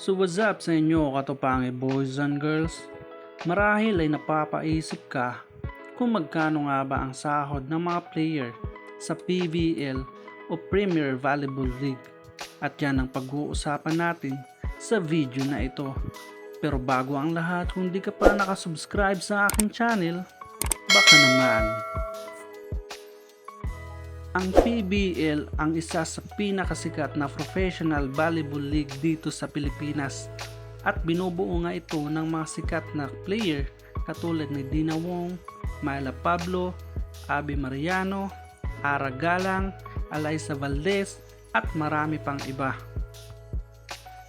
So what's up sa inyo katupangi boys and girls? Marahil ay napapaisip ka kung magkano nga ba ang sahod ng mga player sa PVL o Premier Volleyball League. At yan ang pag-uusapan natin sa video na ito. Pero bago ang lahat, kung di ka pa nakasubscribe sa aking channel, baka naman. Ang PBL ang isa sa pinakasikat na professional volleyball league dito sa Pilipinas at binubuo nga ito ng mga sikat na player katulad ni Dina Wong, Myla Pablo, Abby Mariano, Ara Galang, Alyssa Valdez at marami pang iba.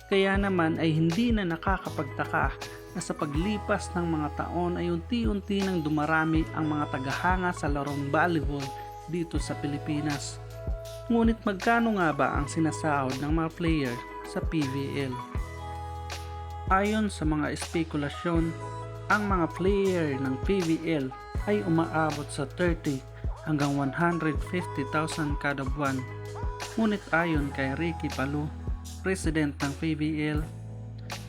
Kaya naman ay hindi na nakakapagtaka na sa paglipas ng mga taon ay unti-unti nang dumarami ang mga tagahanga sa larong volleyball dito sa Pilipinas. Ngunit magkano nga ba ang sinasahod ng mga player sa PVL? Ayon sa mga espekulasyon, ang mga player ng PVL ay umaabot sa 30 hanggang 150,000 kada buwan. Ngunit ayon kay Ricky Palou, president ng PVL,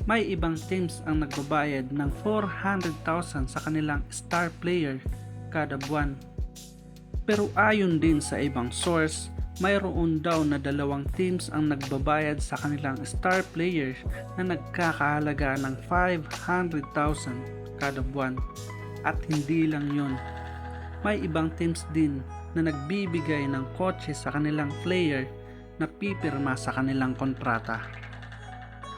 may ibang teams ang nagbabayad ng 400,000 sa kanilang star player kada buwan. Pero ayon din sa ibang source, mayroon daw na dalawang teams ang nagbabayad sa kanilang star players na nagkakahalaga ng 500,000 kada buwan. At hindi lang yun, may ibang teams din na nagbibigay ng kotse sa kanilang player na pipirma sa kanilang kontrata.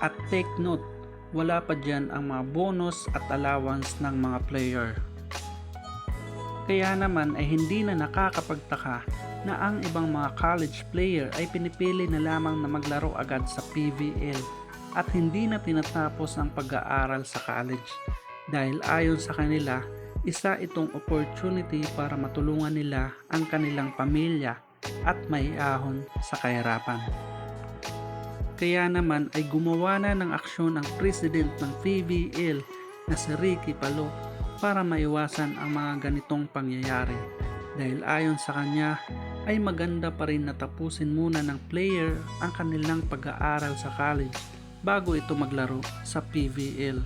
At take note, wala pa dyan ang mga bonus at allowance ng mga player. Kaya naman ay hindi na nakakapagtaka na ang ibang mga college player ay pinipili na lamang na maglaro agad sa PVL at hindi na tinatapos ang pag-aaral sa college dahil ayon sa kanila, isa itong opportunity para matulungan nila ang kanilang pamilya at maiahon sa kahirapan. Kaya naman ay gumawa na ng aksyon ang president ng PVL na si Ricky Palou para maiwasan ang mga ganitong pangyayari dahil ayon sa kanya ay maganda pa rin na tapusin muna ng player ang kanilang pag-aaral sa college bago ito maglaro sa PVL.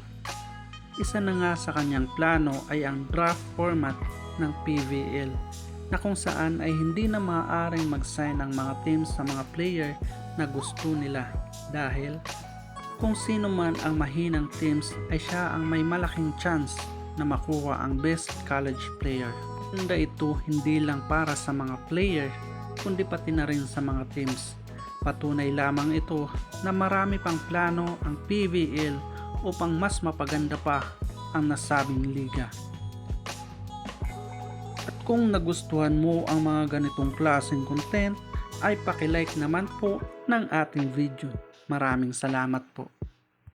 Isa na nga sa kanyang plano ay ang draft format ng PVL na kung saan ay hindi na maaaring mag-sign ang mga teams sa mga player na gusto nila dahil kung sino man ang mahinang teams ay siya ang may malaking chance na makuha ang best college player. Maganda ito hindi lang para sa mga player kundi pati na rin sa mga teams. Patunay lamang ito na marami pang plano ang PVL upang mas mapaganda pa ang nasabing liga. At kung nagustuhan mo ang mga ganitong klaseng content ay paki-like naman po ng ating video. Maraming salamat po.